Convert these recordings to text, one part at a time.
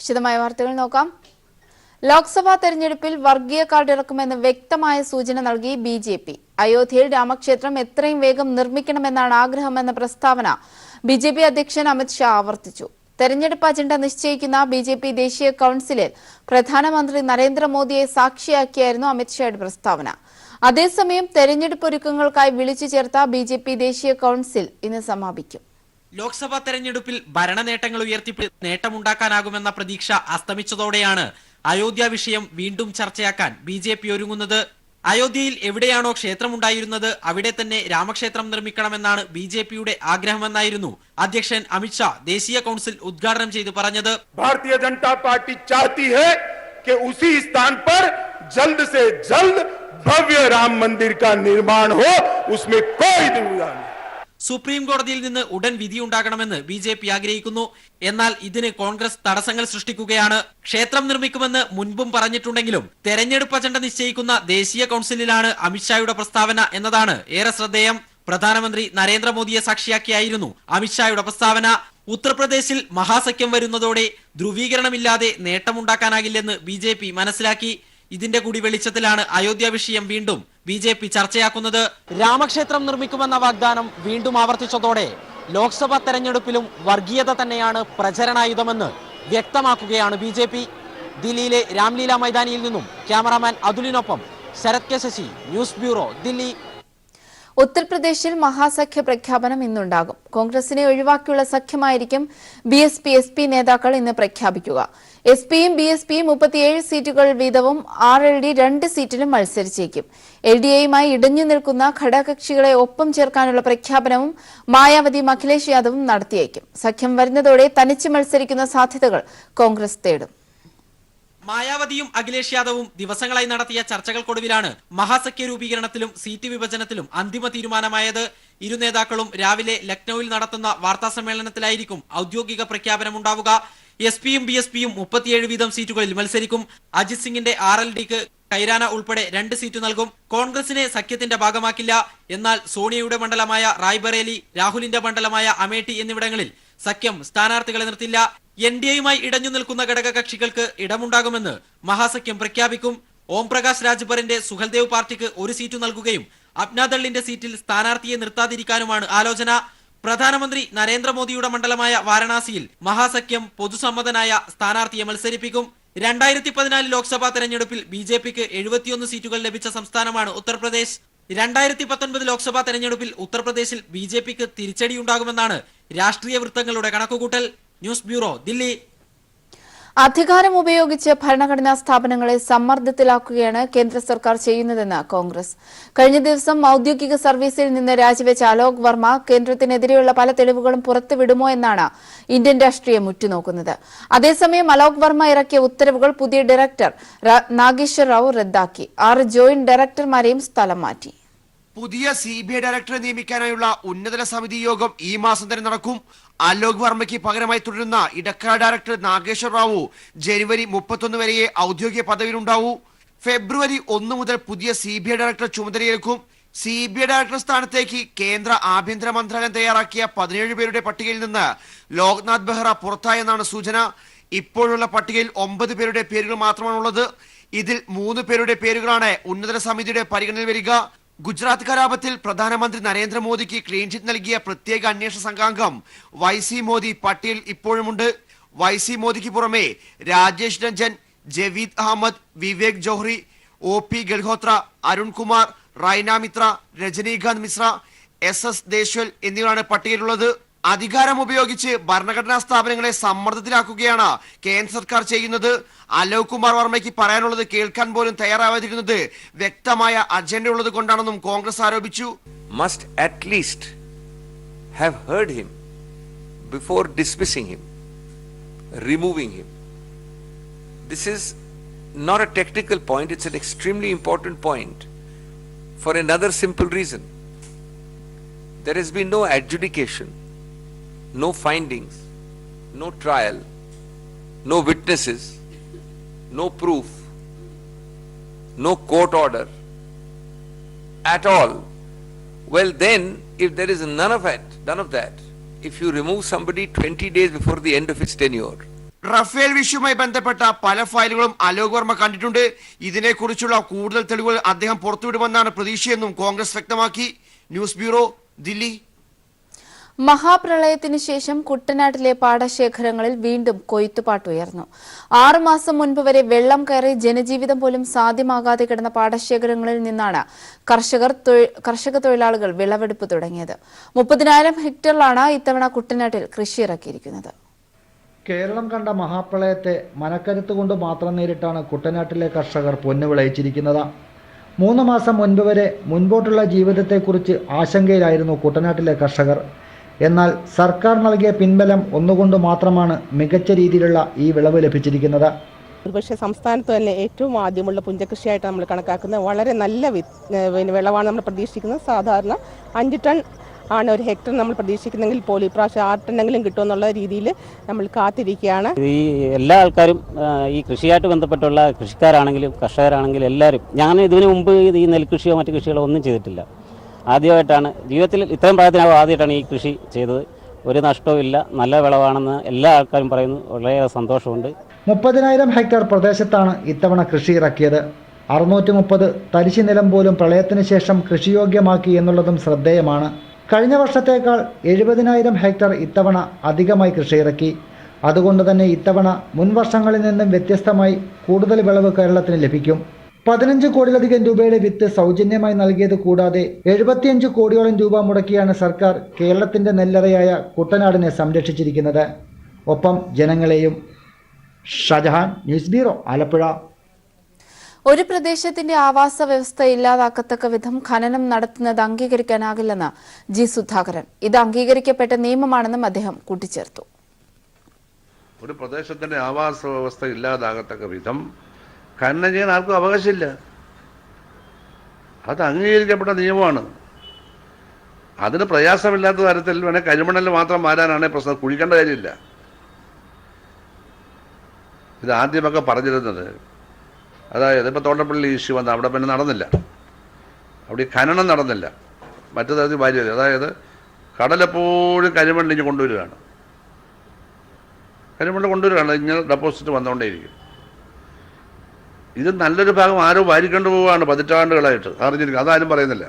വിശദമായ വാർത്തകൾ നോക്കാം. ലോക്സഭാ തെരഞ്ഞെടുപ്പിൽ വർഗീയ കാർഡ് ഇറക്കുമെന്ന് വ്യക്തമായ സൂചന നൽകി ബിജെപി. അയോധ്യയിൽ രാമക്ഷേത്രം എത്രയും വേഗം നിർമ്മിക്കണമെന്നാണ് ആഗ്രഹമെന്ന പ്രസ്താവന ബിജെപി അധ്യക്ഷൻ അമിത് ഷാ ആവർത്തിച്ചു. തെരഞ്ഞെടുപ്പ് അജണ്ട നിശ്ചയിക്കുന്ന ബിജെപി ദേശീയ കൌൺസിലിൽ പ്രധാനമന്ത്രി നരേന്ദ്രമോദിയെ സാക്ഷിയാക്കിയായിരുന്നു അമിത് ഷായുടെ പ്രസ്താവന. അതേസമയം തെരഞ്ഞെടുപ്പ് ഒരുക്കങ്ങൾക്കായി വിളിച്ചു ചേർത്ത ബിജെപി ദേശീയ കൌൺസിൽ ഇന്ന് സമാപിക്കും. ലോക്സഭാ തെരഞ്ഞെടുപ്പിൽ ഭരണ നേട്ടങ്ങൾ ഉയർത്തി നേട്ടമുണ്ടാക്കാനാകുമെന്ന പ്രതീക്ഷ അസ്തമിച്ചതോടെയാണ് അയോധ്യ വിഷയം വീണ്ടും ചർച്ചയാക്കാൻ ബിജെപി ഒരുങ്ങുന്നത്. അയോധ്യയിൽ എവിടെയാണോ ക്ഷേത്രമുണ്ടായിരുന്നത് അവിടെ തന്നെ രാമക്ഷേത്രം നിർമ്മിക്കണമെന്നാണ് ബിജെപിയുടെ ആഗ്രഹമെന്നായിരുന്നു അധ്യക്ഷൻ അമിത് ഷാ ദേശീയ കൌൺസിൽ ഉദ്ഘാടനം ചെയ്ത് പറഞ്ഞത്. ഭാരതീയ ജനതാ പാർട്ടി ചാഹത്തി ഹൈ कि उसी स्थान पर जल्द से जल्द भव्य राम मंदिर का निर्माण हो, उसमें कोई दुविधा नहीं. സുപ്രീം കോടതിയിൽ നിന്ന് ഉടൻ വിധിയുണ്ടാകണമെന്ന് ബിജെപി ആഗ്രഹിക്കുന്നു. എന്നാൽ ഇതിന് കോൺഗ്രസ് തടസ്സങ്ങൾ സൃഷ്ടിക്കുകയാണ്. ക്ഷേത്രം നിർമ്മിക്കുമെന്ന് മുൻപും പറഞ്ഞിട്ടുണ്ടെങ്കിലും തെരഞ്ഞെടുപ്പ് അജണ്ട നിശ്ചയിക്കുന്ന ദേശീയ കൌൺസിലിലാണ് അമിത്ഷായുടെ പ്രസ്താവന എന്നതാണ് ഏറെ ശ്രദ്ധേയം. പ്രധാനമന്ത്രി നരേന്ദ്രമോദിയെ സാക്ഷിയാക്കിയായിരുന്നു അമിത്ഷായുടെ പ്രസ്താവന. ഉത്തർപ്രദേശിൽ മഹാസഖ്യം വരുന്നതോടെ ധ്രുവീകരണമില്ലാതെ നേട്ടമുണ്ടാക്കാനാകില്ലെന്ന് ബിജെപി മനസ്സിലാക്കി. ഇതിന്റെ കൂടി വെളിച്ചത്തിലാണ് അയോധ്യ വിഷയം വീണ്ടും ബിജെപി ചർച്ചയാക്കുന്നത്. രാമക്ഷേത്രം നിർമ്മിക്കുമെന്ന വാഗ്ദാനം വീണ്ടും ആവർത്തിച്ചതോടെ ലോക്സഭാ തെരഞ്ഞെടുപ്പിലും വർഗീയത തന്നെയാണ് പ്രചരണായുധമെന്ന് വ്യക്തമാക്കുകയാണ് ബിജെപി. ദില്ലിയിലെ രാംലീല മൈതാനിയിൽ നിന്നും ക്യാമറാമാൻ അതുലിനൊപ്പം ശരത് കെ ശശി, ന്യൂസ് ബ്യൂറോ, ദില്ലി. ഉത്തർപ്രദേശിൽ മഹാസഖ്യ പ്രഖ്യാപനം ഇന്നുണ്ടാകും. കോൺഗ്രസിനെ ഒഴിവാക്കിയുള്ള സഖ്യമായിരിക്കും ബിഎസ്പി എസ്പി നേതാക്കൾ ഇന്ന് പ്രഖ്യാപിക്കുക. എസ്പിയും ബിഎസ്പിയും 37 സീറ്റുകൾ വീതവും ആർഎൽഡി 2 സീറ്റിലും മത്സരിച്ചേക്കും. എൽഡിഎയുമായി ഇടഞ്ഞു നിൽക്കുന്ന ഘടകകക്ഷികളെ ഒപ്പം ചേർക്കാനുള്ള പ്രഖ്യാപനവും മായാവതിയും അഖിലേഷ് യാദവും നടത്തിയേക്കും. സഖ്യം വരുന്നതോടെ തനിച്ച് മത്സരിക്കുന്ന സാധ്യതകൾ കോൺഗ്രസ് തേടും. മായാവതിയും അഖിലേഷ് യാദവും ദിവസങ്ങളായി നടത്തിയ ചർച്ചകൾക്കൊടുവിലാണ് മഹാസഖ്യ രൂപീകരണത്തിലും സീറ്റ് വിഭജനത്തിലും അന്തിമ തീരുമാനമായത്. ഇരു നേതാക്കളും രാവിലെ ലക്നൌവിൽ നടത്തുന്ന വാർത്താ സമ്മേളനത്തിലായിരിക്കും ഔദ്യോഗിക പ്രഖ്യാപനമുണ്ടാവുക. എസ്പിയും ബിഎസ്പിയും 37 വീതം സീറ്റുകളിൽ മത്സരിക്കും. അജിത് സിംഗിന്റെ ആർഎൽഡിക്ക് കൈരാന ഉൾപ്പെടെ 2 സീറ്റ് നൽകും. കോൺഗ്രസിനെ സഖ്യത്തിന്റെ ഭാഗമാക്കില്ല. എന്നാൽ സോണിയയുടെ മണ്ഡലമായ റായ്ബറേലി, രാഹുലിന്റെ മണ്ഡലമായ അമേഠി എന്നിവിടങ്ങളിൽ സഖ്യം സ്ഥാനാർത്ഥികളെ നിർത്തില്ല. എൻഡിഎയുമായി ഇടഞ്ഞു നിൽക്കുന്ന ഘടകകക്ഷികൾക്ക് ഇടമുണ്ടാകുമെന്ന് മഹാസഖ്യം പ്രഖ്യാപിക്കും. ഓം പ്രകാശ് രാജ്ഭറിന്റെ സുഹൽദേവ് പാർട്ടിക്ക് 1 സീറ്റ് നൽകുകയും അപ്നാദളിന്റെ സീറ്റിൽ സ്ഥാനാർത്ഥിയെ നിർത്താതിരിക്കാനുമാണ് ആലോചന. പ്രധാനമന്ത്രി നരേന്ദ്രമോദിയുടെ മണ്ഡലമായ വാരണാസിയിൽ മഹാസഖ്യം പൊതുസമ്മതനായ സ്ഥാനാർത്ഥിയെ മത്സരിപ്പിക്കും. 2014 ലോക്സഭാ തെരഞ്ഞെടുപ്പിൽ ബിജെപിക്ക് 71 സീറ്റുകൾ ലഭിച്ച സംസ്ഥാനമാണ് ഉത്തർപ്രദേശ്. 2019 ലോക്സഭാ തെരഞ്ഞെടുപ്പിൽ ഉത്തർപ്രദേശിൽ ബിജെപിക്ക് തിരിച്ചടിയുണ്ടാകുമെന്നാണ് രാഷ്ട്രീയ വൃത്തങ്ങളുടെ കണക്കുകൂട്ടൽ. News bureau, Delhi. അധികാരം ഉപയോഗിച്ച് ഭരണഘടനാ സ്ഥാപനങ്ങളെ സമ്മർദ്ദത്തിലാക്കുകയാണ് കേന്ദ്ര സർക്കാർ ചെയ്യുന്നതെന്ന് കോൺഗ്രസ്. കഴിഞ്ഞ ദിവസം ഔദ്യോഗിക സർവീസിൽ നിന്ന് രാജിവെച്ച അലോക് വർമ്മ കേന്ദ്രത്തിനെതിരെയുള്ള പല തെളിവുകളും പുറത്തുവിടുമോ എന്നാണ് ഇന്ത്യൻ രാഷ്ട്രീയം ഉറ്റുനോക്കുന്നത്. അതേസമയം അലോക് വർമ്മ ഇറക്കിയ ഉത്തരവുകൾ പുതിയ ഡയറക്ടർ നാഗേശ്വർ റാവു റദ്ദാക്കി. 6 ജോയിന്റ് ഡയറക്ടർമാരെയും സ്ഥലം മാറ്റി. പുതിയ സിബിഐ ഡയറക്ടറെ നിയമിക്കാനായുള്ള ഉന്നതതല സമിതി യോഗം ഈ മാസം തന്നെ നടക്കും. അലോക് വർമ്മയ്ക്ക് പകരമായി തുടരുന്ന ഇടക്കാല ഡയറക്ടർ നാഗേശ്വർ റാവു ജനുവരി 31 വരെയേ ഔദ്യോഗിക പദവിയിലുണ്ടാവൂ. ഫെബ്രുവരി 1 മുതൽ പുതിയ സിബിഐ ഡയറക്ടർ ചുമതലയേൽക്കും. സിബിഐ ഡയറക്ടർ സ്ഥാനത്തേക്ക് കേന്ദ്ര ആഭ്യന്തര മന്ത്രാലയം തയ്യാറാക്കിയ 17 പേരുടെ പട്ടികയിൽ നിന്ന് ലോക്നാഥ് ബെഹ്റ പുറത്തായെന്നാണ് സൂചന. ഇപ്പോഴുള്ള പട്ടികയിൽ 9 പേരുടെ പേരുകൾ മാത്രമാണുള്ളത്. ഇതിൽ 3 പേരുടെ പേരുകളാണ് ഉന്നതതല സമിതിയുടെ പരിഗണനയിൽ വരിക. ഗുജറാത്ത് കലാപത്തിൽ പ്രധാനമന്ത്രി നരേന്ദ്രമോദിക്ക് ക്ലീൻ ചിറ്റ് നൽകിയ പ്രത്യേക അന്വേഷണ സംഘാംഗം YC മോദി പട്ടികയിൽ ഇപ്പോഴുമുണ്ട്. YC മോദിക്ക് പുറമെ രാജേഷ് രഞ്ജൻ, ജവീദ് അഹമ്മദ്, വിവേക് ജോഹ്രി, OP ഗൽഹോത്ര, അരുൺകുമാർ, റൈന മിത്ര, രജനീകാന്ത് മിശ്ര, SS ദേശ്വൽ എന്നിവരാണ് പട്ടികയിലുള്ളത്. അധികാരം ഉപയോഗിച്ച് ഭരണഘടനാ സ്ഥാപനങ്ങളെ സമ്മർദ്ദത്തിലാക്കുകയാണ് കേന്ദ്ര സർക്കാർ ചെയ്യുന്നത്. അലോക് കുമാർ വർമ്മയ്ക്ക് പറയാനുള്ളത് കേൾക്കാൻ പോലും തയ്യാറാവാതിരുന്നത് വ്യക്തമായ അജണ്ട ഉള്ളത് കൊണ്ടാണെന്നും കോൺഗ്രസ് ആരോപിച്ചു. Must at least have heard him before dismissing him, removing him. This is not a technical point, it's an extremely important point for another simple reason. There has been no adjudication, no findings, no trial, no witnesses, no proof, no court order at all. Well then, if there is none of that, if you remove somebody 20 days before the end of its tenure. Rafale വിഷയവുമായി ബന്ധപ്പെട്ട പല ഫയലുകളും അലോക് വർമ്മ കണ്ടിട്ടുണ്ട്. ഇതിനെക്കുറിച്ചുള്ള കൂടുതൽ തെളിവുകൾ അദ്ദേഹം പുറത്തുവിടുമെന്നാണ് പ്രതീക്ഷയെന്നും കോൺഗ്രസ് വ്യക്തമാക്കി. News bureau, Delhi. മഹാപ്രളയത്തിനു ശേഷം കുട്ടനാട്ടിലെ പാടശേഖരങ്ങളിൽ വീണ്ടും കൊയ്ത്തുപാട്ട് ഉയർന്നു. 6 മാസം മുൻപ് വരെ വെള്ളം കയറി ജനജീവിതം പോലും സാധ്യമാകാതെ കിടന്ന പാടശേഖരങ്ങളിൽ നിന്നാണ് കർഷക തൊഴിലാളികൾ വിളവെടുപ്പ് തുടങ്ങിയത്. 30,000 ഹെക്ടറിലാണ് ഇത്തവണ കുട്ടനാട്ടിൽ കൃഷി ഇറക്കിയിരിക്കുന്നത്. കേരളം കണ്ട മഹാപ്രളയത്തെ മനക്കരുത്തുകൊണ്ട് മാത്രം നേരിട്ടാണ് കുട്ടനാട്ടിലെ കർഷകർ പൊന്നു വിളയിച്ചിരിക്കുന്നത്. 3 മാസം മുൻപ് വരെ മുൻപോട്ടുള്ള ജീവിതത്തെക്കുറിച്ച് ആശങ്കയിലായിരുന്നു കുട്ടനാട്ടിലെ കർഷകർ. എന്നാൽ സർക്കാർ നൽകിയ പിൻബലം ഒന്നുകൊണ്ട് മാത്രമാണ് മികച്ച രീതിയിലുള്ള ഈ വിളവ് ലഭിച്ചിരിക്കുന്നത്. ഒരുപക്ഷെ സംസ്ഥാനത്ത് തന്നെ ഏറ്റവും ആദ്യമുള്ള പുഞ്ചകൃഷിയായിട്ട് നമ്മൾ കണക്കാക്കുന്നത് വളരെ നല്ല വിളവാണ് നമ്മൾ പ്രതീക്ഷിക്കുന്നത്. സാധാരണ 5 ടൺ ആണ് ഒരു ഹെക്ടർ നമ്മൾ പ്രതീക്ഷിക്കുന്നെങ്കിൽ പോലും ഇപ്രാവശ്യം 6 ടണ്ണെങ്കിലും കിട്ടുമെന്നുള്ള രീതിയിൽ നമ്മൾ കാത്തിരിക്കുകയാണ്. ഈ എല്ലാ ആൾക്കാരും ഈ കൃഷിയായിട്ട് ബന്ധപ്പെട്ടുള്ള കൃഷിക്കാരാണെങ്കിലും കർഷകരാണെങ്കിലും എല്ലാവരും, ഞാൻ ഇതിനു മുമ്പ് ഈ നെൽകൃഷിയോ മറ്റു കൃഷികളോ ഒന്നും ചെയ്തിട്ടില്ല. ആദ്യമായിട്ടാണ് ജീവിതത്തിൽ ഇത്രയും പ്രായത്തിനാവും ആദ്യമായിട്ടാണ് ഈ കൃഷി ചെയ്തത്. ഒരു നഷ്ടവും ഇല്ല, നല്ല വിളവാണെന്ന് എല്ലാ ആൾക്കാരും പറയുന്നു. വളരെ സന്തോഷമുണ്ട്. 30,000 ഹെക്ടർ പ്രദേശത്താണ് ഇത്തവണ കൃഷി ഇറക്കിയത്. 630 തരിശു നിലം പോലും പ്രളയത്തിന് ശേഷം കൃഷിയോഗ്യമാക്കി എന്നുള്ളതും ശ്രദ്ധേയമാണ്. കഴിഞ്ഞ വർഷത്തേക്കാൾ 70,000 ഹെക്ടർ ഇത്തവണ അധികമായി കൃഷിയിറക്കി. അതുകൊണ്ട് തന്നെ ഇത്തവണ മുൻ വർഷങ്ങളിൽ നിന്നും വ്യത്യസ്തമായി കൂടുതൽ വിളവ് കേരളത്തിന് ലഭിക്കും. 15 കോടിയിലധികം രൂപയുടെ വിത്ത് സൗജന്യമായി നൽകിയത് കൂടാതെ 75 കോടിയോളം രൂപ മുടക്കിയാണ് സർക്കാർ കേരളത്തിന്റെ നെല്ലറയായ കുട്ടനാടിനെ സംരക്ഷിച്ചിരിക്കുന്നത്. ഒപ്പം ജനങ്ങളെയും. Shajahan, news bureau, Alappuzha. ഒരു പ്രദേശത്തിന്റെ ആവാസ വ്യവസ്ഥ ഇല്ലാതാക്കത്തക്ക വിധം ഖനനം നടത്തുന്നത് അംഗീകരിക്കാനാകില്ലെന്ന് ജി സുധാകരൻ. ഇത് അംഗീകരിക്കപ്പെട്ട നിയമമാണെന്നും അദ്ദേഹം കൂട്ടിച്ചേർത്തു. ഒരു പ്രദേശത്തിന്റെ ആവാസ വ്യവസ്ഥ ഇല്ലാതാകത്തക്ക വിധം ഖനനം ചെയ്യാൻ ആർക്കും അവകാശമില്ല. അത് അംഗീകരിക്കപ്പെട്ട നിയമമാണ്. അതിന് പ്രയാസമില്ലാത്ത തരത്തിൽ വേണേൽ കരിമണൽ മാത്രം മാറാനാണ് പ്രശ്നം, കുഴിക്കേണ്ട കാര്യമില്ല. ഇത് ആദ്യമൊക്കെ പറഞ്ഞിരുന്നത്, അതായത് ഇപ്പോൾ തോട്ടപ്പള്ളി ഇഷ്യൂ വന്ന അവിടെ പിന്നെ നടന്നില്ല, അവിടെ ഖനനം നടന്നില്ല, മറ്റു തരത്തിൽ വാരി, അതായത് കടലെപ്പോഴും കരിമണ്ണിഞ്ഞ് കൊണ്ടുവരികയാണ്, കരിമണ്ണ് കൊണ്ടുവരികയാണ്, ഇങ്ങനെ ഡെപ്പോസിറ്റ് വന്നുകൊണ്ടേയിരിക്കും. ഇത് നല്ലൊരു ഭാഗം ആരോ വാരിക്കൊണ്ട് പോവുകയാണ് പതിറ്റാണ്ടുകളായിട്ട്, അറിഞ്ഞിരിക്കും. അതാരും പറയുന്നില്ല.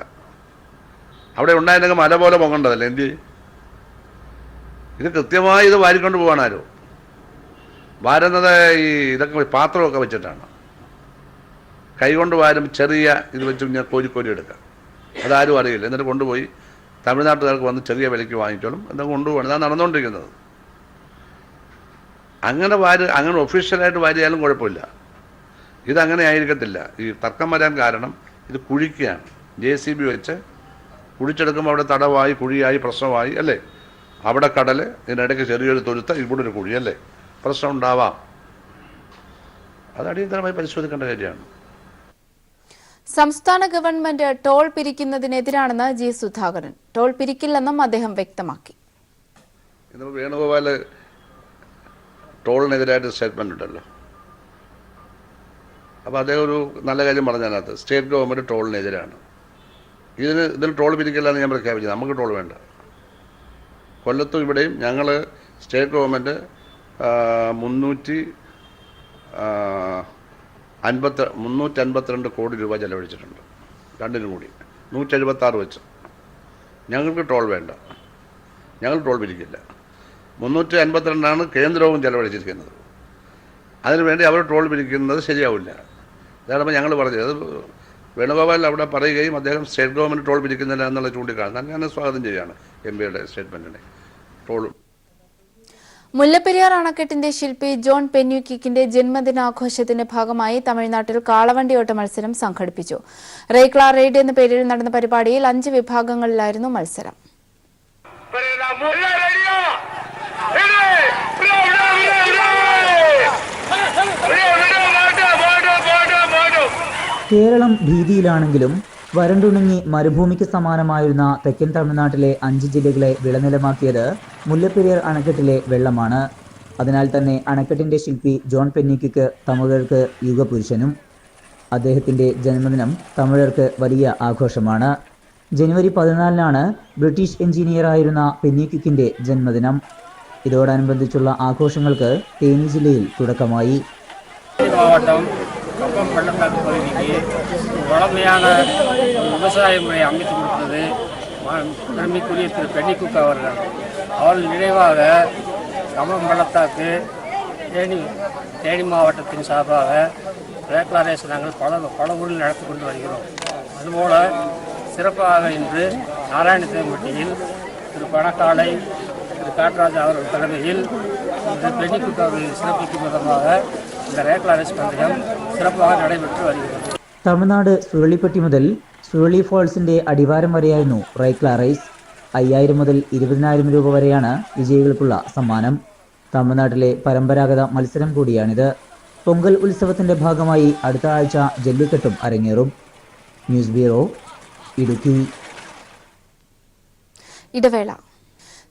അവിടെ ഉണ്ടായിരുന്നെങ്കിൽ മല പോലെ പൊങ്ങേണ്ടതല്ലേ, എന്ത്? ഇത് കൃത്യമായി ഇത് വാരിക്കൊണ്ട് പോവാണ് ആരോ. വാരുന്നത് ഈ ഇതൊക്കെ പാത്രമൊക്കെ വെച്ചിട്ടാണ്, കൈകൊണ്ട് വാരും, ചെറിയ ഇത് വെച്ച് ഞാൻ കോരി എടുക്കാം. അതാരും അറിയില്ല. എന്നിട്ട് കൊണ്ടുപോയി തമിഴ്നാട്ടുകാർക്ക് വന്ന് ചെറിയ വിലയ്ക്ക് വാങ്ങിച്ചോളും, എന്തൊക്കെ കൊണ്ടുപോകണം. ഇതാണ് നടന്നുകൊണ്ടിരിക്കുന്നത്. അങ്ങനെ ഒഫീഷ്യലായിട്ട് വാരിയാലും കുഴപ്പമില്ല. ഇതങ്ങനെ ആയിരിക്കത്തില്ല. ഈ തർക്കം വരാൻ കാരണം ഇത് കുഴിക്കുകയാണ്. JCB വെച്ച് കുഴിച്ചെടുക്കുമ്പോൾ അവിടെ തടവായി, കുഴിയായി, പ്രശ്നമായി, അല്ലേ? അവിടെ കടൽ, ഇതിനിടയ്ക്ക് ചെറിയൊരു തൊഴുത്ത, ഇവിടെ ഒരു കുഴി, അല്ലേ? പ്രശ്നം ഉണ്ടാവാം. അത് അടിയന്തരമായി പരിശോധിക്കേണ്ട കാര്യമാണ്. സംസ്ഥാന ഗവൺമെന്റ് ടോൾ പിരിക്കുന്നതിനെതിരാണെന്ന് ജി സുധാകരൻ. ടോൾ പിരിക്കില്ലെന്നും അദ്ദേഹം വ്യക്തമാക്കി. ഇന്ന് വേണുഗോപാൽ ടോളിനെതിരായിട്ട് സ്റ്റേറ്റ്മെന്റ് ഉണ്ടല്ലോ. അപ്പോൾ അദ്ദേഹം ഒരു നല്ല കാര്യം പറഞ്ഞതിനകത്ത് സ്റ്റേറ്റ് ഗവൺമെൻറ് ടോളിനെതിരാണ്. ഇതിൽ ടോൾ പിരിക്കില്ലെന്ന് ഞാൻ പ്രഖ്യാപിച്ചു. നമുക്ക് ടോൾ വേണ്ട. കൊല്ലത്തും ഇവിടെയും ഞങ്ങൾ സ്റ്റേറ്റ് ഗവൺമെൻറ് 352 കോടി രൂപ ചെലവഴിച്ചിട്ടുണ്ട്. രണ്ടിനും കൂടി 176 വെച്ച്. ഞങ്ങൾക്ക് ടോൾ വേണ്ട, ഞങ്ങൾ ടോൾ പിരിക്കില്ല. 352 കേന്ദ്രവും ചെലവഴിച്ചിരിക്കുന്നത്. അതിനുവേണ്ടി അവർ ടോൾ പിരിക്കുന്നത് ശരിയാവില്ല. അതാണ് ഞങ്ങൾ പറഞ്ഞത്. അത് വേണുഗോപാൽ അവിടെ പറയുകയും അദ്ദേഹം സ്റ്റേറ്റ് ഗവൺമെൻറ് ടോൾ പിരിക്കുന്നില്ല എന്നുള്ള ചൂണ്ടിക്കാണുന്നത് ഞാൻ സ്വാഗതം ചെയ്യുകയാണ് MPയുടെ സ്റ്റേറ്റ്മെൻറ്റിനെ. ടോളും മുല്ലപ്പെരിയാർ അണക്കെട്ടിന്റെ ശില്പി ജോൺ പെന്യൂക്കിക്കിന്റെ ജന്മദിനാഘോഷത്തിന്റെ ഭാഗമായി തമിഴ്നാട്ടിൽ കാളവണ്ടിയോട്ട മത്സരം സംഘടിപ്പിച്ചു. റേക്ല റെയ്ഡ് എന്ന പേരിൽ നടന്ന പരിപാടിയിൽ 5 വിഭാഗങ്ങളിലായിരുന്നു മത്സരം. കേരളം ഭീതിയിലാണെങ്കിലും വരണ്ടുണങ്ങി മരുഭൂമിക്ക് സമാനമായിരുന്ന തെക്കൻ തമിഴ്നാട്ടിലെ 5 ജില്ലകളെ വിളനിലമാക്കിയത് മുല്ലപ്പെരിയാർ അണക്കെട്ടിലെ വെള്ളമാണ്. അതിനാൽ തന്നെ അണക്കെട്ടിന്റെ ശില്പി ജോൺ പെന്യൂക്കിക്ക് തമിഴർക്ക് യുഗപുരുഷനും. അദ്ദേഹത്തിന്റെ ജന്മദിനം തമിഴർക്ക് വലിയ ആഘോഷമാണ്. ജനുവരി 14-നാണ് ബ്രിട്ടീഷ് എഞ്ചിനീയറായിരുന്ന പെന്യൂക്കിക്കിന്റെ ജന്മദിനം. ഇതോടനുബന്ധിച്ചുള്ള ആഘോഷങ്ങൾക്ക് തേനി ജില്ലയിൽ തുടക്കമായി. மாவட்டம் கம்பம் பள்ளத்தாக்கு பகுதிக்கு வளமையான விவசாய முறையை அமைத்து கொடுத்தது பெருமைக்குரிய திரு பென்னிக்குக் அவர்கள் நினைவாக கம்பம் பள்ளத்தாக்கு தேனி மாவட்டத்தின் சார்பாக ரேக்லாரேஸ் நாங்கள் பல ஊரில் நடத்தி கொண்டு வருகிறோம். அதுபோல சிறப்பாக இன்று நாராயணத்தேம்பட்டியில் திரு பணக்காலை திரு காட்ராஜா அவர்கள் தலைமையில் திரு பென்னிக்குக் அவர்களை சிறப்பிக்கும் விதமாக இந்த ரேக்லாரேஸ் பந்தயம் சிறப்பாக நடைபெற்று வருகிறது. തമിഴ്നാട് സുരുളിപ്പെട്ടി മുതൽ സുരുളി ഫോൾസിന്റെ അടിവാരം വരെയായിരുന്നു റൈക്ല റേസ്. 5000 മുതൽ 20,000 രൂപ വരെയാണ് വിജയികൾക്കുള്ള സമ്മാനം. തമിഴ്നാട്ടിലെ പരമ്പരാഗത മത്സരം കൂടിയാണിത്. പൊങ്കൽ ഉത്സവത്തിന്റെ ഭാഗമായി അടുത്ത ആഴ്ച ജല്ലിക്കെട്ടും അരങ്ങേറും. News bureau, Idukki. ഇടവേള.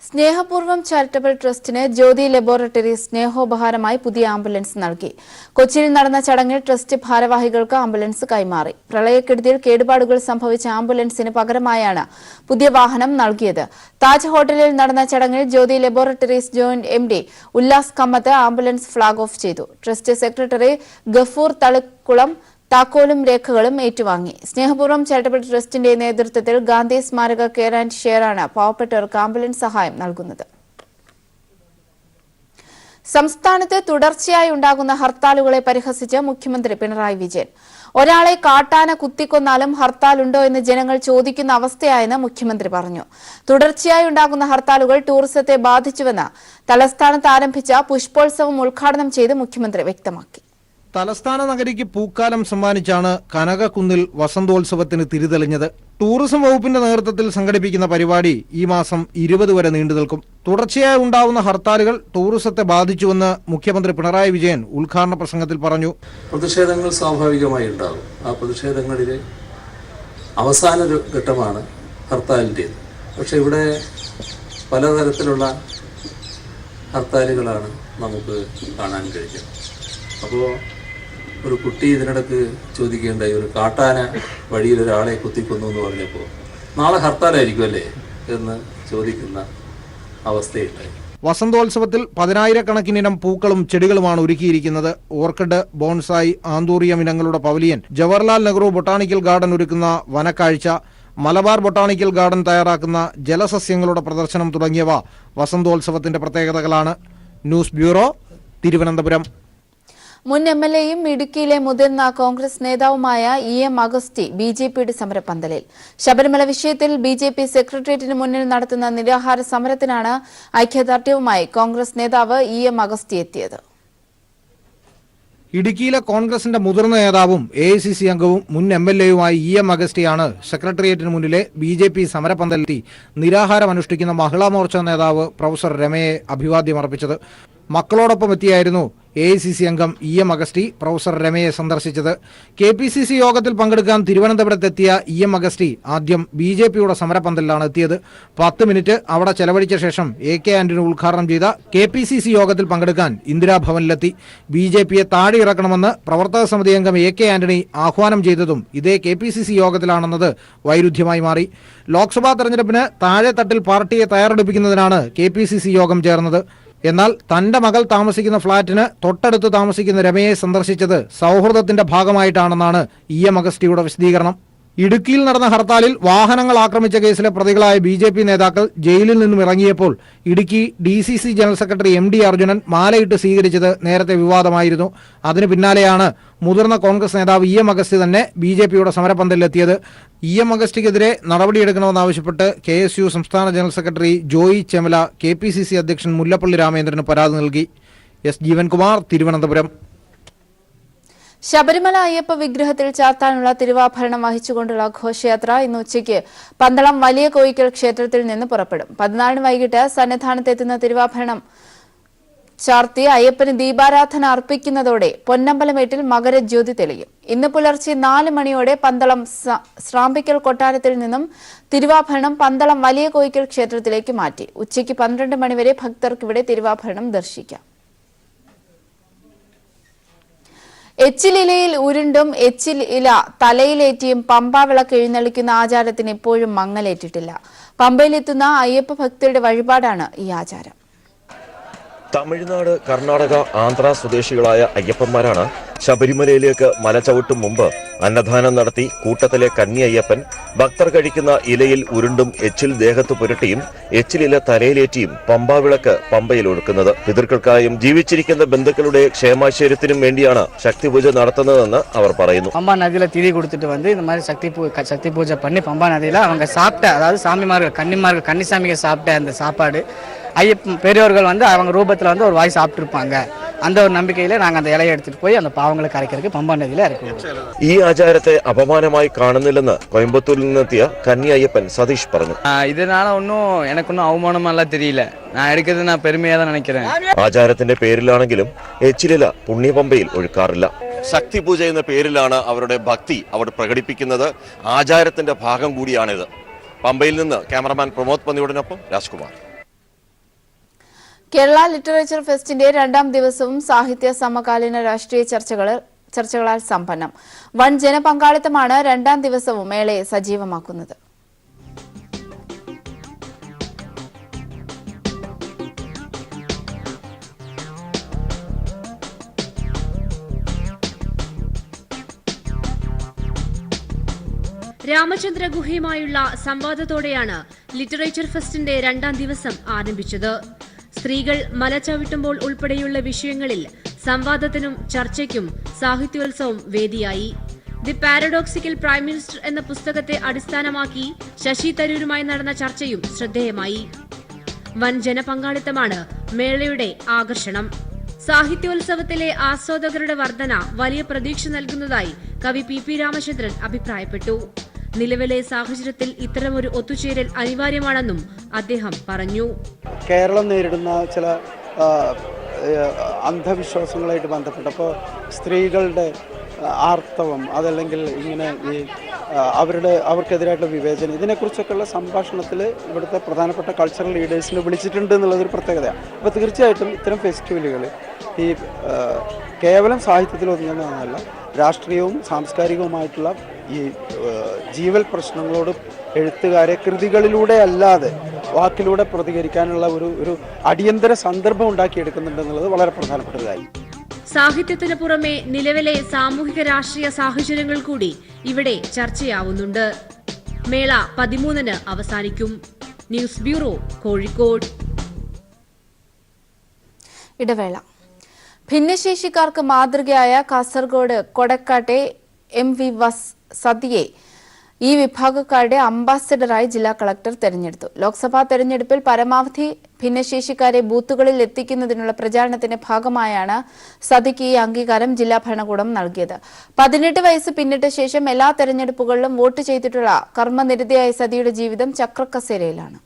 സ്നേഹപൂർവ്വം ചാരിറ്റബിൾ ട്രസ്റ്റിന് ജ്യോതി ലബോറട്ടറി സ്നേഹോപഹാരമായി പുതിയ ആംബുലൻസ് നൽകി. കൊച്ചിയിൽ നടന്ന ചടങ്ങിൽ ട്രസ്റ്റ് ഭാരവാഹികൾക്ക് ആംബുലൻസ് കൈമാറി. പ്രളയക്കെടുതിയിൽ കേടുപാടുകൾ സംഭവിച്ച ആംബുലൻസിന് പകരമായാണ് പുതിയ വാഹനം നൽകിയത്. താജ് ഹോട്ടലിൽ നടന്ന ചടങ്ങിൽ Jyothy laboratories joint MD Ullas Kammath ambulance flag off ചെയ്തു. ട്രസ്റ്റ് സെക്രട്ടറി ഗഫൂർ തളിക്കുളം താക്കോലും രേഖകളും ഏറ്റുവാങ്ങി. സ്നേഹപൂർവ്വം ചാരിറ്റബിൾ ട്രസ്റ്റിന്റെ നേതൃത്വത്തിൽ ഗാന്ധി സ്മാരക കെയർ ആൻഡ് ഷെയറാണ് പാവപ്പെട്ടവർക്ക് ആംബുലൻസ് സഹായം നൽകുന്നത്. സംസ്ഥാനത്ത് തുടർച്ചയായി ഉണ്ടാകുന്ന ഹർത്താലുകളെ പരിഹസിച്ച് മുഖ്യമന്ത്രി പിണറായി വിജയൻ. ഒരാളെ കാട്ടാന കുത്തിക്കൊന്നാലും ഹർത്താലുണ്ടോ എന്ന് ജനങ്ങൾ ചോദിക്കുന്ന അവസ്ഥയായെന്ന് മുഖ്യമന്ത്രി പറഞ്ഞു. തുടർച്ചയായി ഉണ്ടാകുന്ന ഹർത്താലുകൾ ടൂറിസത്തെ ബാധിച്ചുവെന്ന് തലസ്ഥാനത്ത് ആരംഭിച്ച പുഷ്പോത്സവം ഉദ്ഘാടനം ചെയ്ത് മുഖ്യമന്ത്രി വ്യക്തമാക്കി. തലസ്ഥാന നഗരിക്ക് പൂക്കാലം സമ്മാനിച്ചാണ് കനകക്കുന്നിൽ വസന്തോത്സവത്തിന് തിരിതെളിഞ്ഞത്. ടൂറിസം വകുപ്പിന്റെ നേതൃത്വത്തിൽ സംഘടിപ്പിക്കുന്ന പരിപാടി ഈ മാസം 20 വരെ നീണ്ടുനിൽക്കും. തുടർച്ചയായി ഉണ്ടാവുന്ന ഹർത്താലുകൾ ടൂറിസത്തെ ബാധിച്ചുവെന്ന് മുഖ്യമന്ത്രി പിണറായി വിജയൻ ഉദ്ഘാടന പ്രസംഗത്തിൽ പറഞ്ഞു. പ്രതിഷേധങ്ങൾ സ്വാഭാവികമായി ഉണ്ടാകും. ആ പ്രതിഷേധങ്ങളിലെ അവസാന ഒരു ഘട്ടമാണ് ഹർത്താലിൻ്റേത്. പക്ഷെ ഇവിടെ പലതരത്തിലുള്ള ഹർത്താലുകളാണ് നമുക്ക് കാണാൻ കഴിയുന്നത്. അപ്പോൾ ഒരു കുട്ടി ഇതിനിടക്ക് ചോദിക്കേണ്ടായി, ഒരു കാട്ടാന വഴിയിൽ ഒരാളെ കുത്തിക്കൊന്നു എന്ന് പറഞ്ഞപ്പോൾ നാളെ ഹർത്താലായിരിക്കും അല്ലേ എന്ന് ചോദിക്കുന്ന അവസ്ഥയുണ്ടായി. വസന്തോത്സവത്തിൽ 10,000-കണക്കിനിനം പൂക്കളും ചെടികളുമാണ് ഒരുക്കിയിരിക്കുന്നത്. ഓർക്കിഡ്, ബോൺസായി, ആന്തൂറിയം ഇനങ്ങളുടെ pavilion, Jawaharlal Nehru botanical garden ഒരുക്കുന്ന വനക്കാഴ്ച, മലബാർ ബൊട്ടാണിക്കൽ ഗാർഡൻ തയ്യാറാക്കുന്ന ജലസസ്യങ്ങളുടെ പ്രദർശനം തുടങ്ങിയവ വസന്തോത്സവത്തിന്റെ പ്രത്യേകതകളാണ്. News bureau, Thiruvananthapuram. മുൻ MLAയും ഇടുക്കിയിലെ മുതിർന്ന കോൺഗ്രസ് നേതാവുമായ EM അഗസ്റ്റി BJPയുടെ സമരപ്പന്തലിൽ. ശബരിമല വിഷയത്തിൽ BJP സെക്രട്ടേറിയറ്റിന് മുന്നിൽ നടത്തുന്ന നിരാഹാര സമരത്തിനാണ് ഐക്യദാർഢ്യവുമായി കോൺഗ്രസ് നേതാവ് EM അഗസ്റ്റി എത്തിയത്. ഇടുക്കിയിലെ കോൺഗ്രസിന്റെ മുതിർന്ന നേതാവും AICC അംഗവും മുൻ MLAയുമായി EM അഗസ്റ്റിയാണ് സെക്രട്ടേറിയറ്റിന് മുന്നിലെ BJP സമരപ്പന്തലിലെത്തി നിരാഹാരം അനുഷ്ഠിക്കുന്ന മഹിളാ മോർച്ച നേതാവ് പ്രൊഫസർ രമയെ അഭിവാദ്യമർപ്പിച്ചത്. മക്കളോടൊപ്പം എത്തിയായിരുന്നു AICC അംഗം EM അഗസ്റ്റി പ്രൊഫസർ രമയെ സന്ദർശിച്ചത്. KPCC യോഗത്തിൽ പങ്കെടുക്കാൻ തിരുവനന്തപുരത്തെത്തിയ EM അഗസ്റ്റി ആദ്യം BJPയുടെ സമരപ്പന്തലിലാണ് എത്തിയത്. 10 മിനിറ്റ് അവിടെ ചെലവഴിച്ച ശേഷം AK ആന്റണി ഉദ്ഘാടനം ചെയ്ത KPCC യോഗത്തിൽ പങ്കെടുക്കാൻ ഇന്ദിരാഭവനിലെത്തി. BJPയെ താഴെ ഇറക്കണമെന്ന് പ്രവർത്തക സമിതി അംഗം AK ആന്റണി ആഹ്വാനം ചെയ്തതും ഇതേ KPCC യോഗത്തിലാണെന്നത് വൈരുദ്ധ്യമായി മാറി. ലോക്സഭാ തെരഞ്ഞെടുപ്പിന് താഴെ തട്ടിൽ പാർട്ടിയെ തയ്യാറെടുപ്പിക്കുന്നതിനാണ് KPCC യോഗം ചേർന്നത്. എന്നാൽ തന്റെ മകൾ താമസിക്കുന്ന ഫ്ളാറ്റിന് തൊട്ടടുത്ത് താമസിക്കുന്ന രമയെ സന്ദർശിച്ചത് സൗഹൃദത്തിന്റെ ഭാഗമായിട്ടാണെന്നാണ് EM അഗസ്റ്റിയുടെ വിശദീകരണം. ഇടുക്കിയിൽ നടന്ന ഹർത്താലിൽ വാഹനങ്ങൾ ആക്രമിച്ച കേസിലെ പ്രതികളായ BJP നേതാക്കൾ ജയിലിൽ നിന്നും ഇറങ്ങിയപ്പോൾ Idukki DCC general secretary MD Arjunan മാലയിട്ട് സ്വീകരിച്ചത് നേരത്തെ വിവാദമായിരുന്നു. അതിന് പിന്നാലെയാണ് മുതിർന്ന കോൺഗ്രസ് നേതാവ് EM അഗസ്റ്റി തന്നെ BJPയുടെ സമരപ്പന്തലിലെത്തിയത്. EM അഗസ്റ്റിക്കെതിരെ നടപടിയെടുക്കണമെന്നാവശ്യപ്പെട്ട് KSU സംസ്ഥാന ജനറൽ സെക്രട്ടറി ജോയി ചെമല KPCC അധ്യക്ഷൻ മുല്ലപ്പള്ളി രാമേന്ദ്രന് പരാതി നൽകി. S. ജീവൻകുമാർ, തിരുവനന്തപുരം. ശബരിമല അയ്യപ്പ വിഗ്രഹത്തിൽ ചാർത്താനുള്ള തിരുവാഭരണം വഹിച്ചുകൊണ്ടുള്ള ഘോഷയാത്ര ഇന്ന് ഉച്ചയ്ക്ക് പന്തളം വലിയ കോയിക്കൽ ക്ഷേത്രത്തിൽ നിന്ന് പുറപ്പെടും. 14 വൈകിട്ട് സന്നിധാനത്തെത്തുന്ന തിരുവാഭരണം ചാർത്തി അയ്യപ്പന് ദീപാരാധന അർപ്പിക്കുന്നതോടെ പൊന്നമ്പലമേട്ടിൽ മകരജ്യോതി തെളിയും. ഇന്ന് പുലർച്ചെ 4 മണിയോടെ പന്തളം ശ്രാമ്പിക്കൽ കൊട്ടാരത്തിൽ നിന്നും തിരുവാഭരണം പന്തളം വലിയ കോയിക്കൽ ക്ഷേത്രത്തിലേക്ക് മാറ്റി. ഉച്ചയ്ക്ക് 12 മണിവരെ ഭക്തർക്കിവിടെ തിരുവാഭരണം ദർശിക്കാം. എച്ചിലിലയിൽ ഉരുണ്ടും എച്ചിൽ ഇല തലയിലേറ്റിയും പമ്പ വിളക്ക് എഴുന്നള്ളിക്കുന്ന ആചാരത്തിന് ഇപ്പോഴും മങ്ങലേറ്റിട്ടില്ല. പമ്പയിലെത്തുന്ന അയ്യപ്പ ഭക്തരുടെ വഴിപാടാണ് ഈ ആചാരം. തമിഴ്നാട്, കർണാടക, ആന്ധ്ര സ്വദേശികളായ അയ്യപ്പന്മാരാണ് ശബരിമലയിലേക്ക് മല ചവിട്ടും മുമ്പ് അന്നദാനം നടത്തി കൂട്ടത്തിലെ കന്നി അയ്യപ്പൻ ഭക്തർ കഴിക്കുന്ന ഇലയിൽ ഉരുണ്ടും എച്ചിൽ ദേഹത്ത് പുരട്ടിയും എച്ചിലില തലയിലേറ്റിയും പമ്പാവിളക്ക് പമ്പയിൽ ഒഴുക്കുന്നത്. പിതൃക്കൾക്കായും ജീവിച്ചിരിക്കുന്ന ബന്ധുക്കളുടെ ക്ഷേമാശ്വര്യത്തിനും വേണ്ടിയാണ് ശക്തിപൂജ നടത്തുന്നതെന്ന് അവർ പറയുന്നു. പമ്പാ നദിയിல திரி கொடுத்துட்டு வந்து இந்த மாதிரி சக்தி பூஜை பண்ணி பம்பா நதியில அவங்க சாப்பிட்ட, அதாவது சாமிமார்கள் கன்னிசாமிங்க சாப்பிட்ட அந்த சாப்பாடு ஐயப்பன் பெரியவர்கள் வந்து அவங்க ரூபத்தில் வந்து ஒரு வாய் சாப்பிட்டுருப்பாங்க. அந்த ஒரு நம்பிக்கையில நாங்கள் அந்த இலையை எடுத்துட்டு போய் அந்த பாவங்களை கரைக்கிறதுக்கு പമ്പാ നദിയിல ഇറക്കും. ഈ ആചാരത്തെ അപമാനമായി കാണുന്നില്ലെന്ന് കോയമ്പത്തൂരിൽ നിന്നെത്തിയ കന്നി അയ്യപ്പൻ സതീഷ് പറഞ്ഞു. இதனால எனக்கு ஒன்றும் அவமானமெல்லாம் தெரியல. நான் எடுக்கிறது நான் பெருமையாக தான் நினைக்கிறேன். ആചാരത്തിന്റെ പേരിലാണെങ്കിലും എച്ചിലില പുണ്യപമ്പയിൽ ഒഴുക്കാറില്ല. ശക്തിപൂജ എന്ന പേരിലാണ് അവരുടെ ഭക്തി അവർ പ്രകടിപ്പിക്കുന്നത്. ആചാരത്തിന്റെ ഭാഗം കൂടിയാണിത്. പമ്പയിൽ നിന്ന് ക്യാമറമാൻ പ്രമോദ് പന്നിയോടിനൊപ്പം രാജ്കുമാർ. കേരള ലിറ്ററേച്ചർ ഫെസ്റ്റിന്റെ 2ാം ദിവസവും സാഹിത്യ സമകാലീന രാഷ്ട്രീയ ചർച്ചകളാൽ സമ്പന്നം. വൻ ജനപങ്കാളിത്തമാണ് 2ാം ദിവസവും മേളയെ സജീവമാക്കുന്നത്. രാമചന്ദ്ര ഗുഹയുമായുള്ള സംവാദത്തോടെയാണ് ലിറ്ററേച്ചർ ഫെസ്റ്റിന്റെ 2ാം ദിവസം ആരംഭിച്ചത്. സ്ത്രീകൾ മല ചവിട്ടുമ്പോൾ ഉൾപ്പെടെയുള്ള വിഷയങ്ങളിൽ സംവാദത്തിനും ചർച്ചയ്ക്കും സാഹിത്യോത്സവം വേദിയായി. ദി പാരഡോക്സിക്കൽ പ്രൈം മിനിസ്റ്റർ എന്ന പുസ്തകത്തെ അടിസ്ഥാനമാക്കി ശശി തരൂരുമായി നടന്ന ചർച്ചയും ശ്രദ്ധേയമായി. വൻ ജനപങ്കാളിത്തമാണ് മേളയുടെ ആകർഷണം. സാഹിത്യോത്സവത്തിലെ ആസ്വാദകരുടെ വർധന വലിയ പ്രതീക്ഷ നൽകുന്നതായി കവി പി രാമചന്ദ്രൻ അഭിപ്രായപ്പെട്ടു. നിലവിലെ സാഹചര്യത്തിൽ ഇത്തരമൊരു ഒത്തുചേരൽ അനിവാര്യമാണെന്നും അദ്ദേഹം പറഞ്ഞു. കേരളം നേരിടുന്ന ചില അന്ധവിശ്വാസങ്ങളായിട്ട് ബന്ധപ്പെട്ടപ്പോൾ സ്ത്രീകളുടെ ആർത്തവം, അതല്ലെങ്കിൽ ഇങ്ങനെ ഈ അവർക്കെതിരായിട്ടുള്ള വിവേചനം, ഇതിനെക്കുറിച്ചൊക്കെയുള്ള സംഭാഷണത്തിൽ ഇവിടുത്തെ പ്രധാനപ്പെട്ട കൾച്ചറൽ ലീഡേഴ്സിനെ വിളിച്ചിട്ടുണ്ട് എന്നുള്ളതൊരു പ്രത്യേകതയാണ്. അപ്പോൾ തീർച്ചയായിട്ടും ഇത്തരം ഫെസ്റ്റിവലുകൾ ഈ കേവലം സാഹിത്യത്തിൽ ഒതുങ്ങുന്നതല്ല, രാഷ്ട്രീയവും സാംസ്കാരികവുമായിട്ടുള്ള ഈ ജീവൽ പ്രശ്നങ്ങളോട് എഴുത്തുകാരെ കൃതികളിലൂടെ അല്ലാതെ വാക്കിലൂടെ പ്രതികരിക്കാനുള്ള ഒരു അടിയന്തര സന്ദർഭം ഉണ്ടാക്കിയെടുക്കുന്നുണ്ടെന്നുള്ളത് വളരെ പ്രധാനപ്പെട്ട ഒരു കാര്യം. സാഹിത്യത്തിന് പുറമെ നിലവിലെ സാമൂഹിക രാഷ്ട്രീയ സാഹചര്യങ്ങൾ കൂടി ഇവിടെ ചർച്ചയാവുന്നുണ്ട്. മേള 13-ന് അവസാനിക്കും. News bureau, Kozhikode. ഇടവേള. ഭിന്നശേഷിക്കാർക്ക് മാതൃകയായ കാസർഗോഡ് കൊടക്കാട്ടെ MV സതിയെ ഈ വിഭാഗക്കാരുടെ അംബാസഡറായി ജില്ലാ കളക്ടർ തെരഞ്ഞെടുത്തു. ലോക്സഭാ തെരഞ്ഞെടുപ്പിൽ പരമാവധി ഭിന്നശേഷിക്കാരെ ബൂത്തുകളിൽ എത്തിക്കുന്നതിനുള്ള പ്രചാരണത്തിന്റെ ഭാഗമായാണ് സതിക്ക് ഈ അംഗീകാരം ജില്ലാ ഭരണകൂടം നൽകിയത്. 18 വയസ്സ് പിന്നിട്ട ശേഷം എല്ലാ തെരഞ്ഞെടുപ്പുകളിലും വോട്ട് ചെയ്തിട്ടുള്ള കർമ്മനിരതയായ സതിയുടെ ജീവിതം ചക്രക്കസേരയിലാണ്.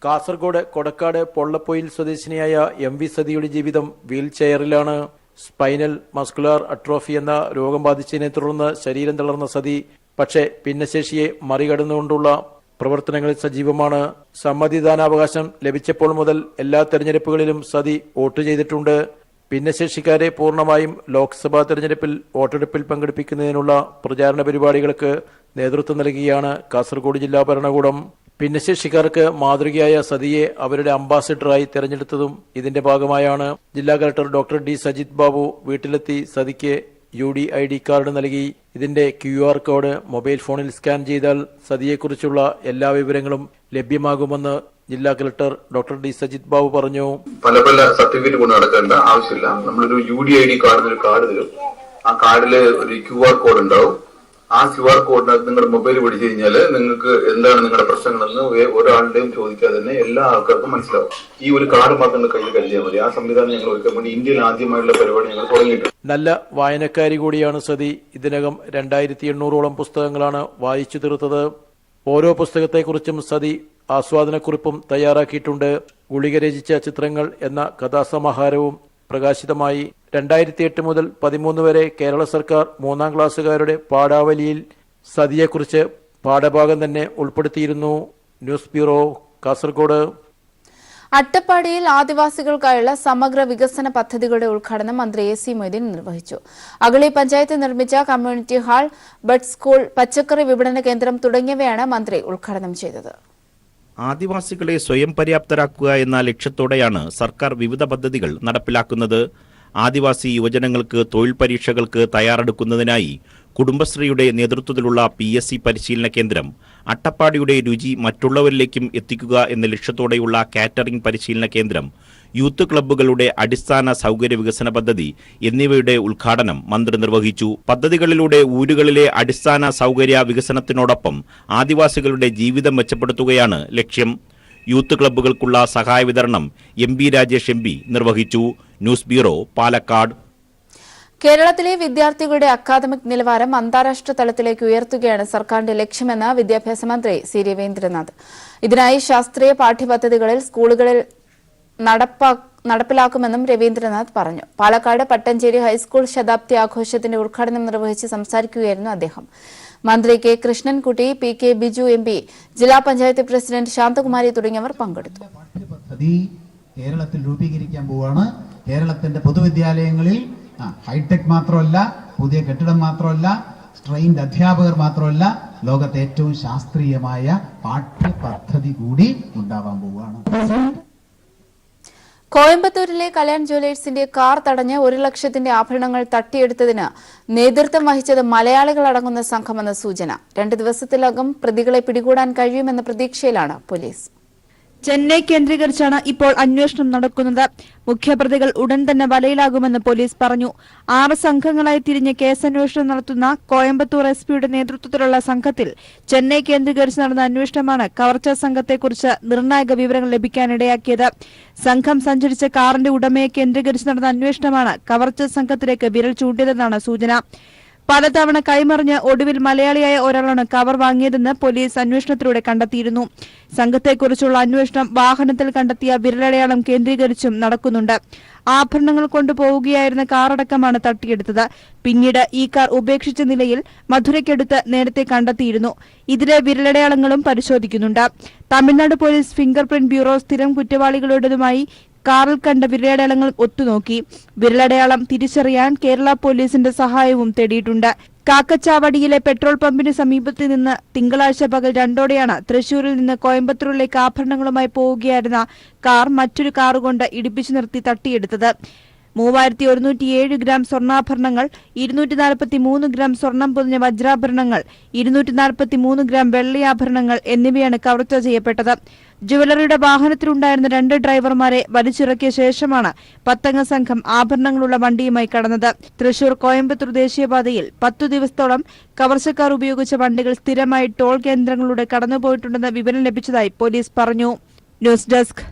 കാസർഗോഡ് കൊടക്കാട് പൊള്ളപ്പൊയിൽ സ്വദേശിനിയായ MV സതിയുടെ ജീവിതം വീൽ ചെയറിലാണ്. സ്പൈനൽ മസ്കുലാർ അട്രോഫി എന്ന രോഗം ബാധിച്ചതിനെ തുടർന്ന് ശരീരം തളർന്ന സതി പക്ഷേ ഭിന്നശേഷിയെ മറികടന്നുകൊണ്ടുള്ള പ്രവർത്തനങ്ങളിൽ സജീവമാണ്. സമ്മതിദാനാവകാശം ലഭിച്ചപ്പോൾ മുതൽ എല്ലാ തെരഞ്ഞെടുപ്പുകളിലും സതി വോട്ട് ചെയ്തിട്ടുണ്ട്. ഭിന്നശേഷിക്കാരെ പൂർണ്ണമായും ലോക്സഭാ തെരഞ്ഞെടുപ്പിൽ വോട്ടെടുപ്പിൽ പങ്കെടുപ്പിക്കുന്നതിനുള്ള പ്രചാരണ പരിപാടികൾക്ക് നേതൃത്വം നൽകുകയാണ് കാസർഗോഡ് ജില്ലാ ഭരണകൂടം. ഭിന്നശേഷിക്കാർക്ക് മാതൃകയായ സതിയെ അവരുടെ അംബാസിഡറായി തെരഞ്ഞെടുത്തതും ഇതിന്റെ ഭാഗമായാണ്. ജില്ലാ collector doctor D Sajith Babu വീട്ടിലെത്തി സതിക്ക് UDID കാർഡ് നൽകി. ഇതിന്റെ QR കോഡ് മൊബൈൽ ഫോണിൽ സ്കാൻ ചെയ്താൽ സതിയെക്കുറിച്ചുള്ള എല്ലാ വിവരങ്ങളും ലഭ്യമാകുമെന്ന് ജില്ലാ collector doctor D Sajith Babu പറഞ്ഞു. പല സർട്ടിഫിക്കറ്റ് കൊണ്ട് നടക്കേണ്ട ആവശ്യമില്ല. നമ്മളൊരു UDID കാർഡ് തരും. ആ കാർഡില് ഒരു QR കോഡ് ഉണ്ടാവും. ആ QR കോഡിനകത്ത് നിങ്ങളുടെ മൊബൈൽ പിടിച്ചു കഴിഞ്ഞാൽ നിങ്ങൾക്ക് എന്താണ് നിങ്ങളുടെ പ്രശ്നങ്ങളെന്ന് ഒരാളുടെയും ചോദിക്കാതെ തന്നെ എല്ലാ ആൾക്കാർക്കും മനസ്സിലാവും. ഈ ഒരു കാർഡ് മാത്രം നിങ്ങൾ കയ്യിൽ കരുതിയാൽ മതി. ആ സംവിധാനം ഞങ്ങൾ ഒരുക്കാൻ വേണ്ടി ഇന്ത്യയിൽ ആദ്യമായുള്ള പരിപാടി ഞങ്ങൾ തുടങ്ങിയിട്ടുണ്ട്. നല്ല വായനക്കാരി കൂടിയാണ് സതി. ഇതിനകം 2800ഓളം പുസ്തകങ്ങളാണ് വായിച്ചു തീർത്തത്. ഓരോ പുസ്തകത്തെക്കുറിച്ചും സതി ആസ്വാദനക്കുറിപ്പും തയ്യാറാക്കിയിട്ടുണ്ട്. ഗുളിക രചിച്ച ചിത്രങ്ങൾ എന്ന കഥാസമാഹാരവും പ്രകാശിതമായി. 2008 മുതൽ 13 വരെ കേരള സർക്കാർ 3ാം ക്ലാസ്സുകാരുടെ പാഠാവലിയിൽ സതിയെക്കുറിച്ച് പാഠഭാഗം തന്നെ ഉൾപ്പെടുത്തിയിരുന്നു. News bureau, Kasaragod. അട്ടപ്പാടിയിൽ ആദിവാസികൾക്കായുള്ള സമഗ്ര വികസന പദ്ധതികളുടെ ഉദ്ഘാടനം മന്ത്രി AC മൊയ്തീൻ നിർവഹിച്ചു. അഗളി പഞ്ചായത്ത് നിർമ്മിച്ച കമ്മ്യൂണിറ്റി ഹാൾ, ബഡ് സ്കൂൾ, പച്ചക്കറി വിപണന കേന്ദ്രം തുടങ്ങിയവയാണ് മന്ത്രി ഉദ്ഘാടനം ചെയ്തത്. ആദിവാസികളെ സ്വയം പര്യാപ്തരാക്കുക എന്ന ലക്ഷ്യത്തോടെയാണ് സർക്കാർ വിവിധ പദ്ധതികൾ നടപ്പിലാക്കുന്നത്. ആദിവാസി യുവജനങ്ങൾക്ക് തൊഴിൽ പരീക്ഷകൾക്ക് തയ്യാറെടുക്കുന്നതിനായി കുടുംബശ്രീയുടെ നേതൃത്വത്തിലുള്ള PSC പരിശീലന കേന്ദ്രം, അട്ടപ്പാടിയുടെ രുചി മറ്റുള്ളവരിലേക്കും എത്തിക്കുക എന്ന ലക്ഷ്യത്തോടെയുള്ള കാറ്ററിംഗ് പരിശീലന കേന്ദ്രം, യൂത്ത് ക്ലബ്ബുകളുടെ അടിസ്ഥാന സൗകര്യ വികസന പദ്ധതി എന്നിവയുടെ ഉദ്ഘാടനം മന്ത്രി നിർവഹിച്ചു. പദ്ധതികളിലൂടെ ഊരുകളിലെ അടിസ്ഥാന സൗകര്യ വികസനത്തിനോടൊപ്പം ആദിവാസികളുടെ ജീവിതം മെച്ചപ്പെടുത്തുകയാണ് ലക്ഷ്യം. യൂത്ത് ക്ലബ്ബുകൾക്കുള്ള സഹായ വിതരണം MP രാജേഷ് MP നിർവഹിച്ചു. News bureau, Palakkad. കേരളത്തിലെ വിദ്യാർത്ഥികളുടെ അക്കാദമിക് നിലവാരം അന്താരാഷ്ട്ര തലത്തിലേക്ക് ഉയർത്തുകയാണ് സർക്കാരിന്റെ ലക്ഷ്യമെന്ന് വിദ്യാഭ്യാസ മന്ത്രി C രവീന്ദ്രനാഥ്. ഇതിനായി ശാസ്ത്രീയ പാഠ്യപദ്ധതികളിൽ സ്കൂളുകളിൽ നടപ്പിലാക്കുമെന്നും രവീന്ദ്രനാഥ് പറഞ്ഞു. പാലക്കാട് പട്ടഞ്ചേരി ഹൈസ്കൂൾ ശതാബ്ദി ആഘോഷത്തിന്റെ ഉദ്ഘാടനം നിർവഹിച്ച് സംസാരിക്കുകയായിരുന്നു അദ്ദേഹം. മന്ത്രി K Krishnankutty, PK Biju MP, ജില്ലാ പഞ്ചായത്ത് പ്രസിഡന്റ് ശാന്തകുമാരി തുടങ്ങിയവർ പങ്കെടുത്തു. കേരളത്തിൽ രൂപീകരിക്കാൻ പോവുകയാണ്. കേരളത്തിന്റെ പൊതുവിദ്യാലയങ്ങളിൽ ഹൈടെക് മാത്രമല്ല, പുതിയ കെട്ടിടം മാത്രമല്ല, ട്രെയിൻഡ് അധ്യാപകർ മാത്രമല്ല, ലോകത്തെ ഏറ്റവും ശാസ്ത്രീയമായ പാഠ്യപദ്ധതി കൂടി ഉണ്ടാവാൻ പോവുകയാണ്. കോയമ്പത്തൂരിലെ കല്യാൺ ജ്വല്ലേഴ്സിന്റെ കാർ തടഞ്ഞ് 1 ലക്ഷത്തിന്റെ ആഭരണങ്ങൾ തട്ടിയെടുത്തതിന് നേതൃത്വം വഹിച്ചത് മലയാളികളടങ്ങുന്ന സംഘമെന്ന സൂചന. 2 ദിവസത്തിലകം പ്രതികളെ പിടികൂടാൻ കഴിയുമെന്ന പ്രതീക്ഷയിലാണ് പോലീസ്. ചെന്നൈ കേന്ദ്രീകരിച്ചാണ് ഇപ്പോൾ അന്വേഷണം നടക്കുന്നത്. മുഖ്യപ്രതികൾ ഉടൻ തന്നെ വലയിലാകുമെന്ന് പോലീസ് പറഞ്ഞു. 6 സംഘങ്ങളായി തിരിഞ്ഞ് കേസന്വേഷണം നടത്തുന്ന കോയമ്പത്തൂർ SP-യുടെ നേതൃത്വത്തിലുള്ള സംഘത്തിൽ ചെന്നൈ കേന്ദ്രീകരിച്ച് നടന്ന അന്വേഷണമാണ് കവർച്ചാ സംഘത്തെക്കുറിച്ച് നിർണായക വിവരങ്ങൾ ലഭിക്കാനിടയാക്കിയത്. സംഘം സഞ്ചരിച്ച കാറിന്റെ ഉടമയെ കേന്ദ്രീകരിച്ച് നടന്ന അന്വേഷണമാണ് കവർച്ചാ സംഘത്തിലേക്ക് വിരൽ ചൂണ്ടിയതെന്നാണ് സൂചന. പലതവണ കൈമറിഞ്ഞ് ഒടുവിൽ മലയാളിയായ ഒരാളാണ് കവർ വാങ്ങിയതെന്ന് പോലീസ് അന്വേഷണത്തിലൂടെ കണ്ടെത്തിയിരുന്നു. സംഘത്തെക്കുറിച്ചുള്ള അന്വേഷണം വാഹനത്തിൽ കണ്ടെത്തിയ വിരലടയാളം കേന്ദ്രീകരിച്ചും നടക്കുന്നുണ്ട്. ആഭരണങ്ങൾ കൊണ്ടുപോവുകയായിരുന്ന കാറടക്കമാണ് തട്ടിയെടുത്തത്. പിന്നീട് ഈ കാർ ഉപേക്ഷിച്ച നിലയിൽ മധുരയ്ക്കടുത്ത് നേരത്തെ കണ്ടെത്തിയിരുന്നു. ഇതിലെ വിരലടയാളങ്ങളും പരിശോധിക്കുന്നുണ്ട്. Tamil Nadu police finger print bureau സ്ഥിരം കുറ്റവാളികളുടേതുമായി കാറിൽ കണ്ട വിരലടയാളങ്ങൾ ഒത്തുനോക്കി. വിരലടയാളം തിരിച്ചറിയാൻ കേരള പോലീസിന്റെ സഹായവും തേടിയിട്ടുണ്ട്. കാക്കച്ചാവടിയിലെ പെട്രോൾ പമ്പിന് സമീപത്ത് നിന്ന് തിങ്കളാഴ്ച പകൽ 2ഓടെയാണ് തൃശൂരിൽ നിന്ന് കോയമ്പത്തൂരിലേക്ക് ആഭരണങ്ങളുമായി പോവുകയായിരുന്ന കാർ മറ്റൊരു കാറുകൊണ്ട് ഇടിപ്പിച്ചു നിർത്തി തട്ടിയെടുത്തത്. 3107 ഗ്രാം സ്വർണ്ണാഭരണങ്ങൾ, 243 ഗ്രാം സ്വർണം പൊതിഞ്ഞ വജ്രാഭരണങ്ങൾ, 243 ഗ്രാം വെള്ളിയാഭരണങ്ങൾ എന്നിവയാണ് കവർച്ച ചെയ്യപ്പെട്ടത്. ജുവലറിയുടെ വാഹനത്തിലുണ്ടായിരുന്ന 2 ഡ്രൈവർമാരെ വലിച്ചിറക്കിയ ശേഷമാണ് 10 സംഘം ആഭരണങ്ങളുള്ള വണ്ടിയുമായി കടന്നത്. തൃശൂർ കോയമ്പത്തൂർ ദേശീയപാതയിൽ 10 ദിവസത്തോളം കവർച്ചക്കാർ ഉപയോഗിച്ച വണ്ടികൾ സ്ഥിരമായി ടോൾ കേന്ദ്രങ്ങളിലൂടെ കടന്നുപോയിട്ടുണ്ടെന്ന് വിവരം ലഭിച്ചതായി പോലീസ് പറഞ്ഞു. News desk.